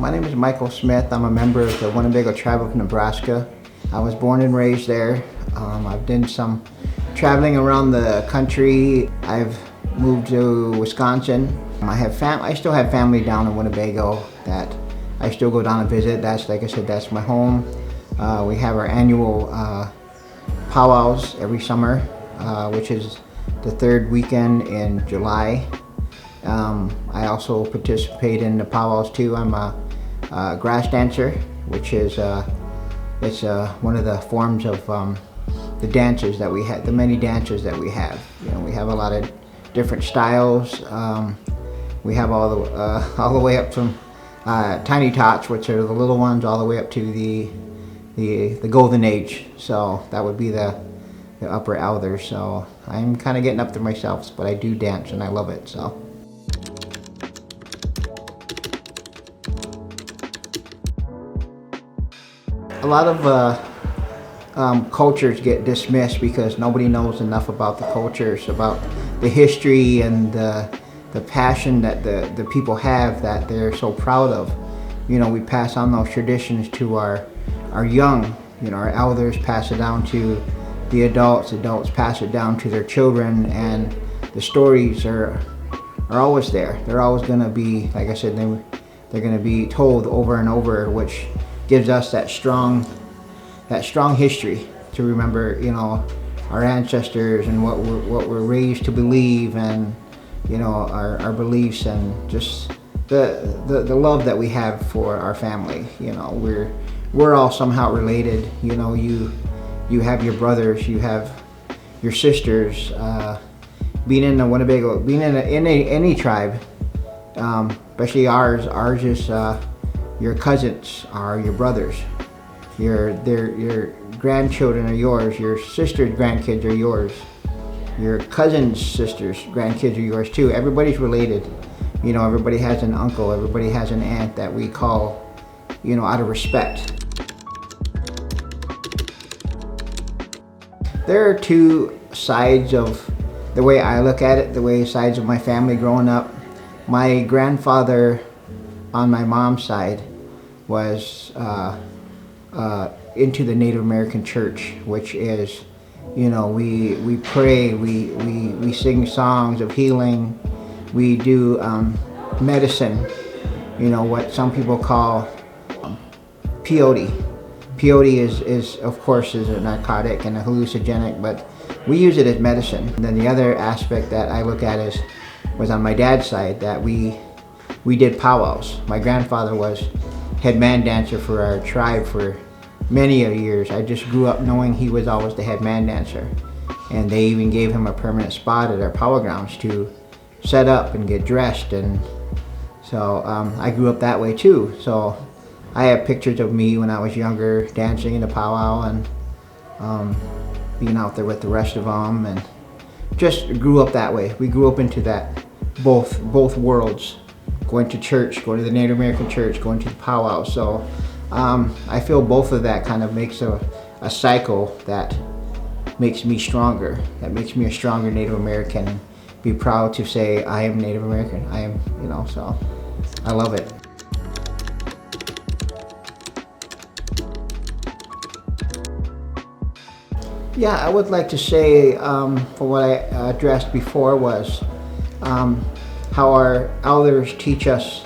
My name is Michael Smith. I'm a member of the Winnebago Tribe of Nebraska. I was born and raised there. I've done some traveling around the country. I've moved to Wisconsin. I still have family down in Winnebago that I still go down and visit. That's, like I said, that's my home. We have our annual powwows every summer, which is the third weekend in July. I also participate in the powwows too. I'm a grass dancer, which is it's one of the forms of the dances that we have, the many dances that we have. You know, we have a lot of different styles. We have all the way up from tiny tots, which are the little ones, all the way up to the golden age. So that would be the upper elders. So I'm kind of getting up there myself, but I do dance and I love it. So. A lot of cultures get dismissed because nobody knows enough about the cultures, about the history and the passion that the people have that they're so proud of. You know, we pass on those traditions to our young. You know, our elders pass it down to the adults pass it down to their children, and the stories are always there. They're always going to be, like I said, they're going to be told over and over, which gives us that strong history to remember, you know, our ancestors and what we're raised to believe, and you know, our beliefs, and just the love that we have for our family. You know, we're all somehow related. You know, you have your brothers, you have your sisters. Being in the Winnebago, being in any tribe, especially ours is your cousins are your brothers. Your grandchildren are yours. Your sister's grandkids are yours. Your cousin's sister's grandkids are yours too. Everybody's related. You know, everybody has an uncle. Everybody has an aunt that we call, you know, out of respect. There are two sides of the way I look at it, sides of my family growing up. My grandfather on my mom's side was into the Native American church, which is, you know, we pray, we sing songs of healing, we do medicine, you know, what some people call peyote. Peyote is of course is a narcotic and a hallucinogenic, but we use it as medicine. And then the other aspect that I look at was on my dad's side, that we did powwows. My grandfather was head man dancer for our tribe for many years. I just grew up knowing he was always the head man dancer, and they even gave him a permanent spot at our powwow grounds to set up and get dressed, and so I grew up that way too. So I have pictures of me when I was younger dancing in the powwow and being out there with the rest of them, and just grew up that way. We grew up into that both worlds, going to church, going to the Native American church, going to the powwow. So I feel both of that kind of makes a cycle that makes me stronger, that makes me a stronger Native American, and be proud to say I am Native American. I am, you know, so I love it. Yeah, I would like to say, for what I addressed before, was how our elders teach us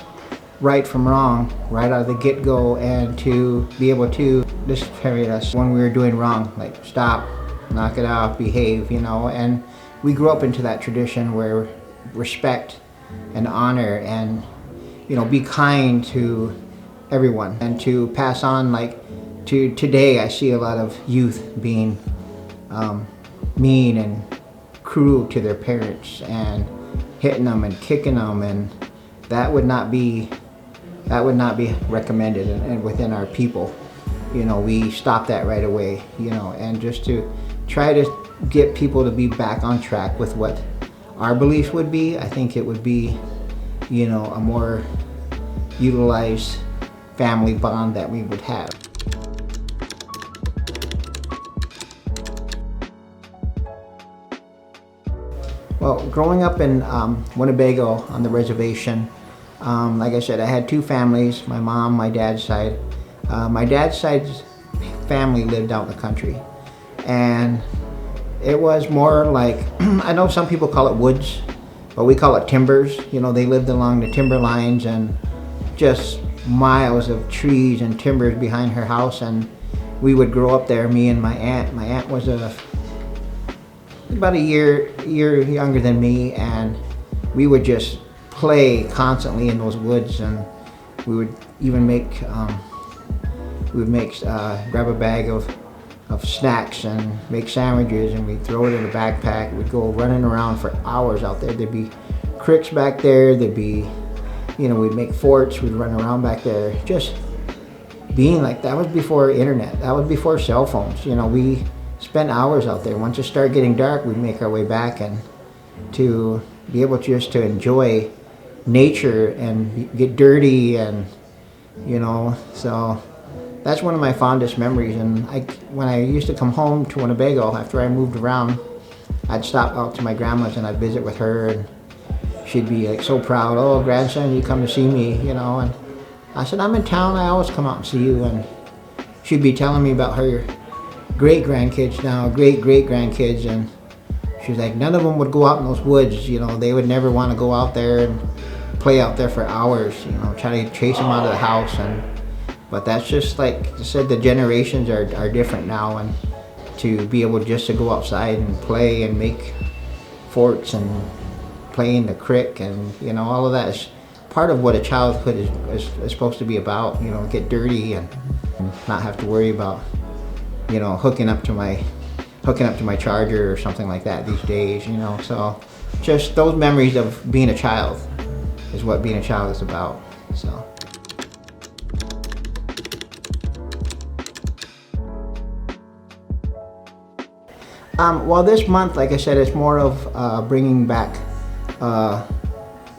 right from wrong, right out of the get-go, and to be able to discriminate us when we were doing wrong, like stop, knock it off, behave, you know. And we grew up into that tradition where respect and honor and, you know, be kind to everyone, and to pass on, like, to today I see a lot of youth being mean and cruel to their parents and hitting them and kicking them, and that would not be recommended and within our people. You know, we stop that right away, you know, and just to try to get people to be back on track with what our beliefs would be. I think it would be, you know, a more utilized family bond that we would have. Well, growing up in Winnebago on the reservation, Like I said, I had two families, my mom, my dad's side. My dad's side's family lived out in the country. And it was more like, I know some people call it woods, but we call it timbers. You know, they lived along the timber lines and just miles of trees and timbers behind her house. And we would grow up there, me and my aunt. My aunt was about a year younger than me, and we would just play constantly in those woods. And we would even grab a bag of snacks and make sandwiches, and we'd throw it in a backpack. We'd go running around for hours out there. There'd be creeks back there. There'd be, we'd make forts. We'd run around back there. Just being like, that was before internet. That was before cell phones. We spent hours out there. Once it started getting dark, we'd make our way back, and to be able just to enjoy nature and get dirty, and so that's one of my fondest memories. And when I used to come home to Winnebago after I moved around, I'd stop out to my grandma's and I'd visit with her, and she'd be like so proud. "Oh, grandson, you come to see me," and I said, "I'm in town. I always come out and see you." And she'd be telling me about her great grandkids now, great grandkids, and she's like, none of them would go out in those woods. They would never want to go out there and play out there for hours. Try to chase them out of the house. But that's just, like I said, the generations are different now, and to be able just to go outside and play and make forts and play in the creek, and all of that is part of what a childhood is supposed to be about. Get dirty and not have to worry about hooking up to my charger or something like that these days. So just those memories of being a child is what being a child is about. So. Well, this month, like I said, it's more of bringing back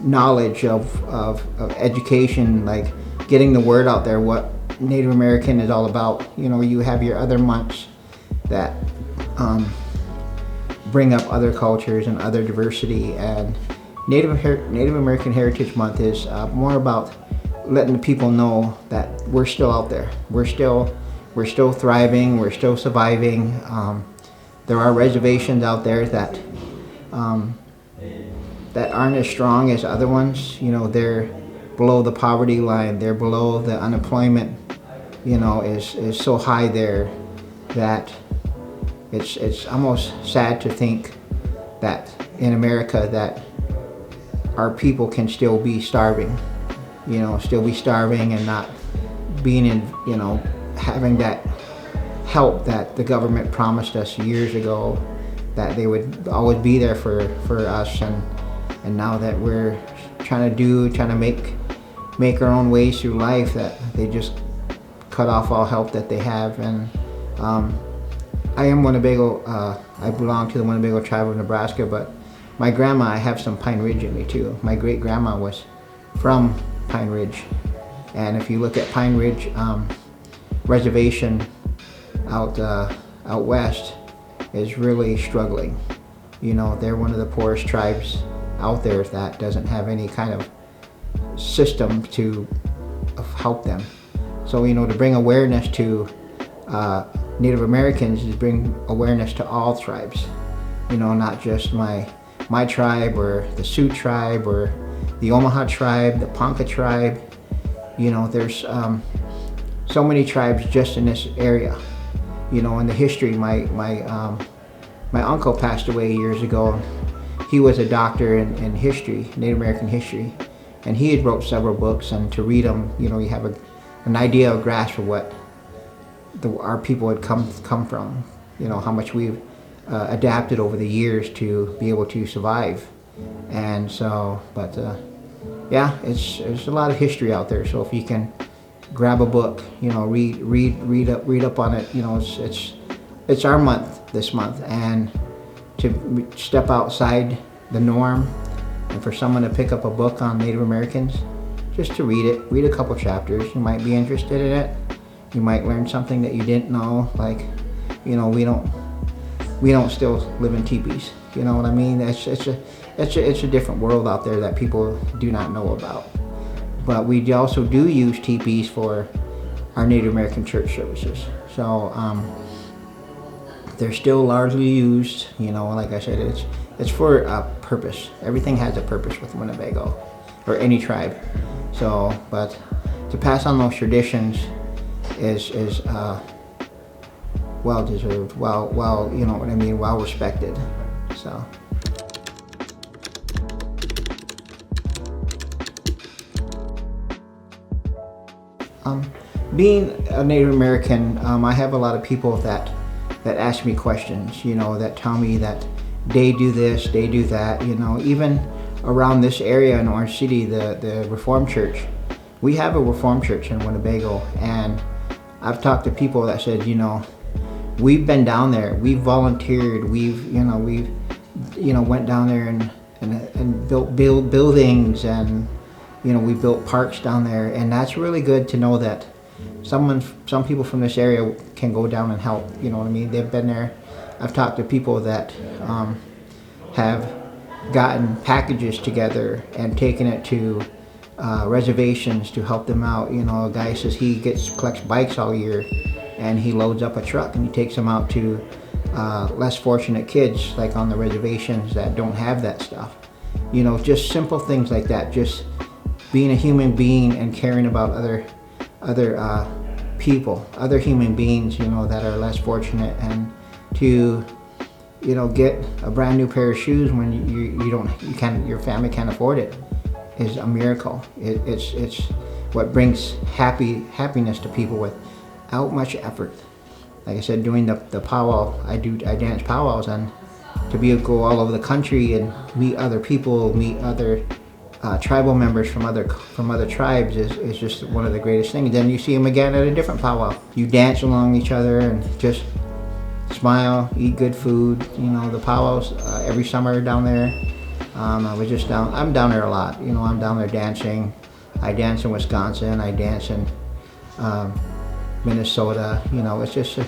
knowledge of education, like getting the word out there, what Native American is all about. You have your other months that bring up other cultures and other diversity, and Native American Heritage Month is more about letting the people know that we're still out there. We're still thriving. We're still surviving. There are reservations out there that aren't as strong as other ones. They're below the poverty line. They're below the unemployment. Is so high there that it's almost sad to think that in America that our people can still be starving. Still be starving and not being in, having that help that the government promised us years ago, that they would always be there for us, and now that we're trying to make our own ways through life, that they just cut off all help that they have. And I am Winnebago. I belong to the Winnebago Tribe of Nebraska, but my grandma, I have some Pine Ridge in me too. My great grandma was from Pine Ridge, and if you look at Pine Ridge reservation out west, is really struggling. They're one of the poorest tribes out there that doesn't have any kind of system to help them. So to bring awareness to Native Americans is bring awareness to all tribes. Not just my tribe or the Sioux tribe or the Omaha tribe, the Ponca tribe. There's so many tribes just in this area. In the history, my uncle passed away years ago. He was a doctor in history, Native American history, and he had wrote several books, and to read them, you have an idea, a grasp of what our people had come from, how much we've adapted over the years to be able to survive. And so, but yeah, there's a lot of history out there. So if you can grab a book, read up on it. It's our month this month, and to step outside the norm, and for someone to pick up a book on Native Americans, just to read a couple chapters. You might be interested in it. You might learn something that you didn't know, like, we don't still live in teepees. You know what I mean? It's a different world out there that people do not know about. but we also do use teepees for our Native American church services. So they're still largely used, you know, like I said, it's for a purpose. Everything has a purpose with Winnebago, or any tribe. So, but to pass on those traditions is well deserved, well, you know what I mean, well respected. So. Being a Native American, I have a lot of people that ask me questions, you know, that tell me that they do this, they do that, you know. Even around this area in Orange City, the Reformed Church, we have a Reformed Church in Winnebago, and I've talked to people that said, you know, we've been down there, we've volunteered, we've went down there and built buildings, and you know, we built parks down there, and that's really good to know that some people from this area can go down and help. You know what I mean? They've been there. I've talked to people that have gotten packages together and taken it to reservations to help them out. You know, a guy says he collects bikes all year, and he loads up a truck and he takes them out to less fortunate kids, like on the reservations that don't have that stuff. You know, just simple things like that. Just being a human being and caring about other people, other human beings, you know, that are less fortunate, and to, you know, get a brand new pair of shoes when your family can't afford it is a miracle. It's what brings happiness to people without much effort. Like I said, doing the powwow, I dance powwows, and to go all over the country and meet other people, meet other tribal members from other tribes is just one of the greatest things. Then you see them again at a different powwow. You dance along each other and just smile, eat good food. You know, the powwows every summer down there. I'm down there a lot. You know, I'm down there dancing. I dance in Wisconsin. I dance in Minnesota. You know, it's just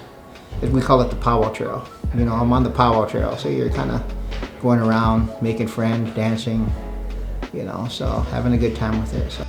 we call it the powwow trail. You know, I'm on the powwow trail, so you're kind of going around making friends, dancing. You know, so having a good time with it. So.